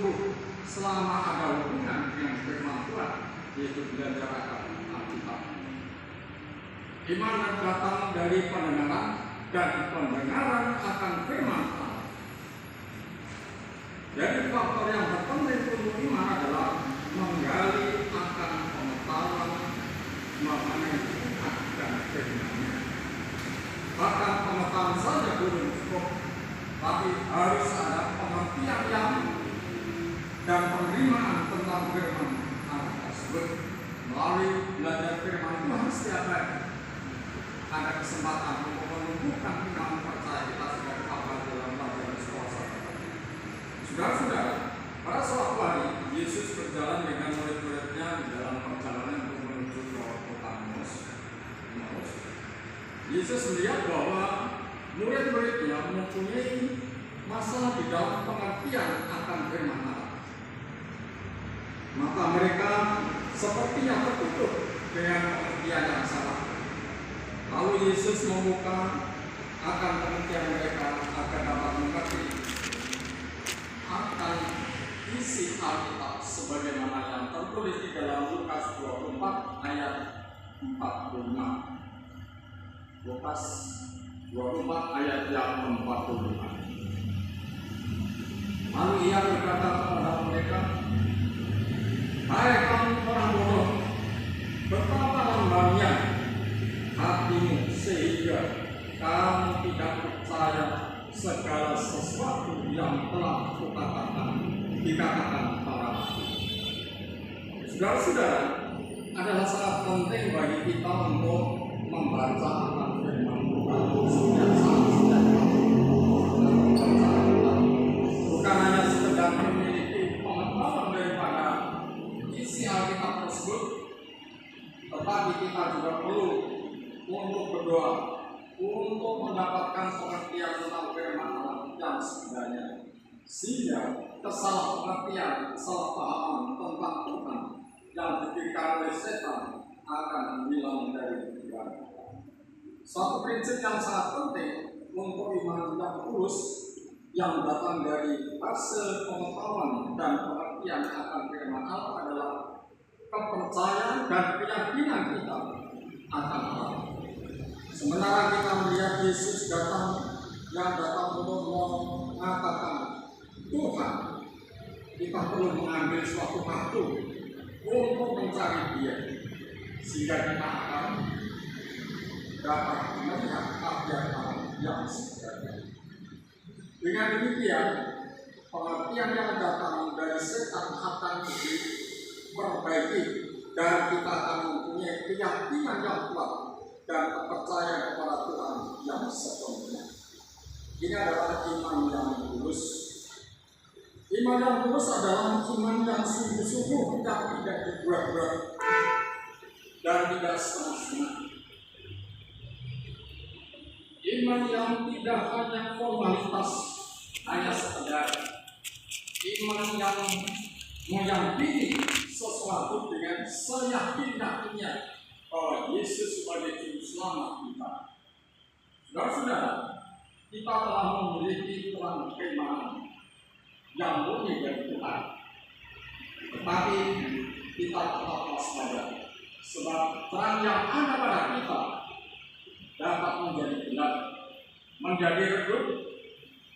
tumbuh selama ada hubungan dengan firman Tuhan, yaitu belajar akan Alkitab. Iman datang dari pendengaran, dan pendengaran akan firman Allah. Jadi faktor yang terpenting untuk iman adalah menggali akan pengetahuan mengenai Tuhan dan firman-Nya. Bahkan pengetahuan saja belum cukup, tapi harus ada pengertian yang dan penerimaan tentang firman Allah tersebut. Melalui belajar firman Tuhan setiap hari, ada kesempatan untuk menumbuhkan iman percaya kita sebagai apa dalam pelajaran sekolah. Saudara-saudara, pada suatu hari Yesus berjalan dengan murid-muridnya di dalam perjalanan untuk menuju ke kota Emmaus. Yesus melihat bahwa murid-muridnya mempunyai masalah di dalam pengertian akan firman Allah. Maka mereka sepertinya tertutup dengan pengertian yang salah. Lalu Yesus membuka akan pengertian mereka agar dapat mengerti akan isi Alkitab sebagaimana yang tertulis di dalam Lukas 24 ayat 45. Lukas 24 ayat yang 45. Lalu ia berkata kepada mereka, "Hai kamu orang bodoh, betapa lambannya hatimu sehingga kamu tidak percaya segala sesuatu yang telah dikatakan para nabi." Saudara-saudara, adalah sangat penting bagi kita untuk membaca akan firman Tuhan yang sangat bukan hanya sekedar memiliki pengetahuan daripada isi Alkitab tersebut, tetapi kita juga perlu untuk berdoa untuk mendapatkan pengertian tentang firman Allah yang sebenarnya, sehingga kesalahpengertian, kesalahpahaman tentang Tuhan yang diberikan oleh setan akan hilang dari pikiran kita. Suatu prinsip yang sangat penting untuk iman yang tulus yang datang dari hasil pengetahuan dan pengertian akan firman Allah adalah kepercayaan dan keyakinan kita akan Allah. Sementara kita melihat Yesus yang datang untuk mengatakan Tuhan, kita perlu mengambil suatu waktu untuk mencari Dia, sehingga kita akan dapat melihat kebenaran yang sebenarnya. Dengan demikian, pengertian yang datang dari setan akan diperbaiki dan kita akan mempunyai keyakinan yang kuat dan kepercayaan kepada Tuhan yang sepenuhnya. Ini adalah iman yang tulus. Iman yang tulus adalah iman yang sungguh-sungguh, yang tidak dibuat-buat dan tidak setengah-setengah. Iman yang tidak hanya formalitas, hanya sekedar iman yang meyakini sesuatu dengan seyakin-yakinnya bahwa Yesus sebagai Juru Selamat kita. Saudara-saudara, kita telah memiliki terang keimanan yang murni dari Tuhan, tetapi kita tetap waspada, sebab terang yang ada pada kita dapat menjadi gelap, menjadi redup,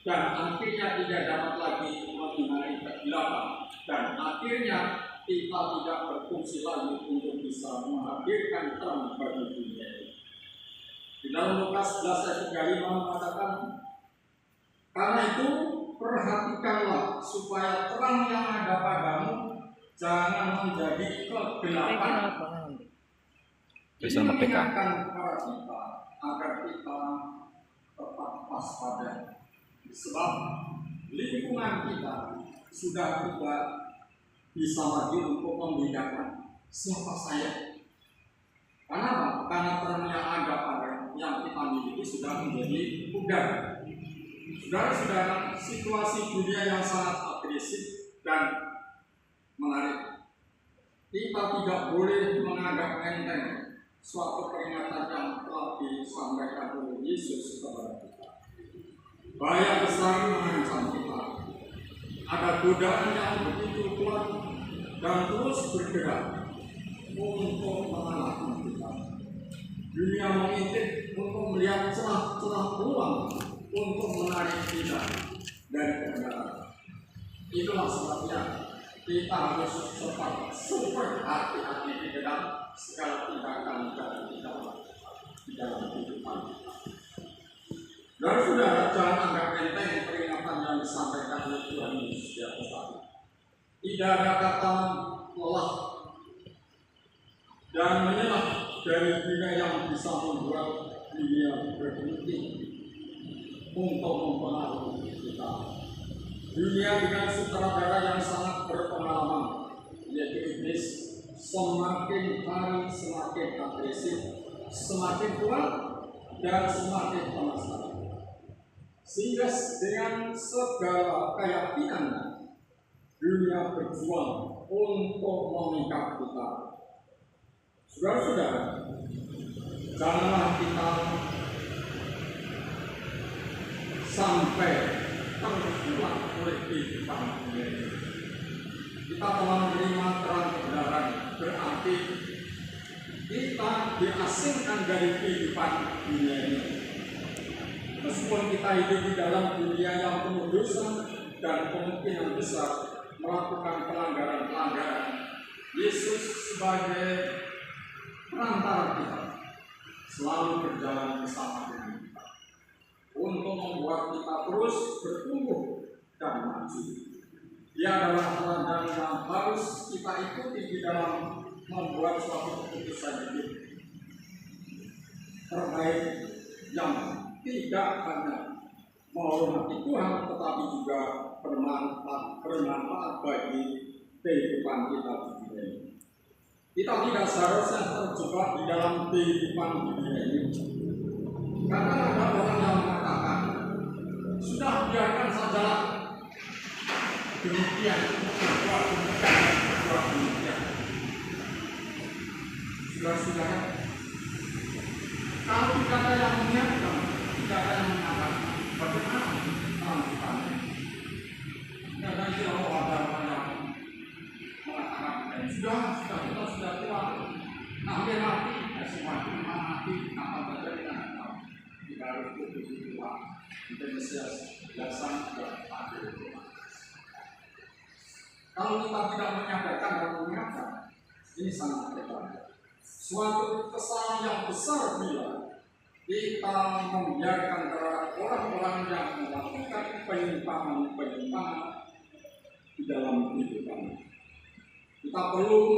dan akhirnya tidak dapat lagi mengenai kegelapan, dan akhirnya kita tidak berfungsi lagi untuk bisa menghadirkan terang bagi dunia. Di dalam Lukas 11 ayat 35 mengatakan, "Karena itu perhatikanlah supaya terang yang ada padamu jangan menjadi kegelapan." Ini mengingatkan kepada kita agar kita tetap waspada, sebab lingkungan kita sudah tidak bisa lagi untuk membedakan siapa saya. Kenapa? Karena terang yang ada pada yang kita miliki sudah menjadi pudar. Saudara-saudara, situasi dunia yang sangat agresif dan menarik. Kita tidak boleh menganggap enteng suatu peringatan yang telah disampaikan oleh Yesus kepada kita. Bahaya besar mengancam kita. ada godaan yang begitu kuat dan terus bergerak untuk mengalahkan kita. Dunia mengintip untuk melihat celah-celah peluang untuk menarik kita dari kebenaran. Itulah sebabnya kita harus super hati-hati di dalam segala tindakan dan di dalam kehidupan kita. Dan sudah jangan anggap enteng peringatan yang disampaikan oleh Tuhan Yesus di atas tadi. Tidak ada kata lelah dan menyerah dari dunia yang bisa membuat dunia berhenti untuk mempengaruhi kita. Dunia dengan sutradara yang sangat berpengalaman, yaitu iblis, semakin hari semakin agresif, semakin kuat dan semakin penasaran. Sehingga dengan segala keyakinannya, dunia berjuang untuk memikat kita. Saudara-saudara, janganlah kita sampai terjebak oleh kehidupan dunia ini. Kita telah menerima terang kebenaran, berarti kita diasingkan dari kehidupan dunia ini. Meskipun kita hidup di dalam dunia yang penuh dosa dan kemungkinan besar melakukan pelanggaran-pelanggaran, Yesus sebagai perantara kita selalu berjalan bersama dengan kita untuk membuat kita terus bertumbuh dan maju. Dia adalah teladan yang harus kita ikuti di dalam membuat suatu keputusan hidup terbaik yang tidak hanya menghormati Tuhan, tetapi juga bermanfaat bagi kehidupan kita di dunia ini. Kita tidak seharusnya terjebak di dalam kehidupan dunia ini. Karena ada orang yang mengatakan, sudah biarkan sajalah demikian, berbuat demikian. Saudara-saudara, kalau tidak ada yang mengingatkan, tidak ada yang mengatakan, bagaimana lanjutannya? Tidak ada istilah ada orang yang mengatakan, sudah kita sudah tua, hampir mati, semakin mati, apa saja kita tidak tahu. Kita harus begitu tua, kita Mesias datang dan akhir tua. Kalau kita tidak menyadarkan dan mengingatkan, ini sangat berbahaya. Suatu kesalahan yang besar bila kita membiarkan orang-orang yang melakukan penyimpangan di dalam kehidupan. Kita perlu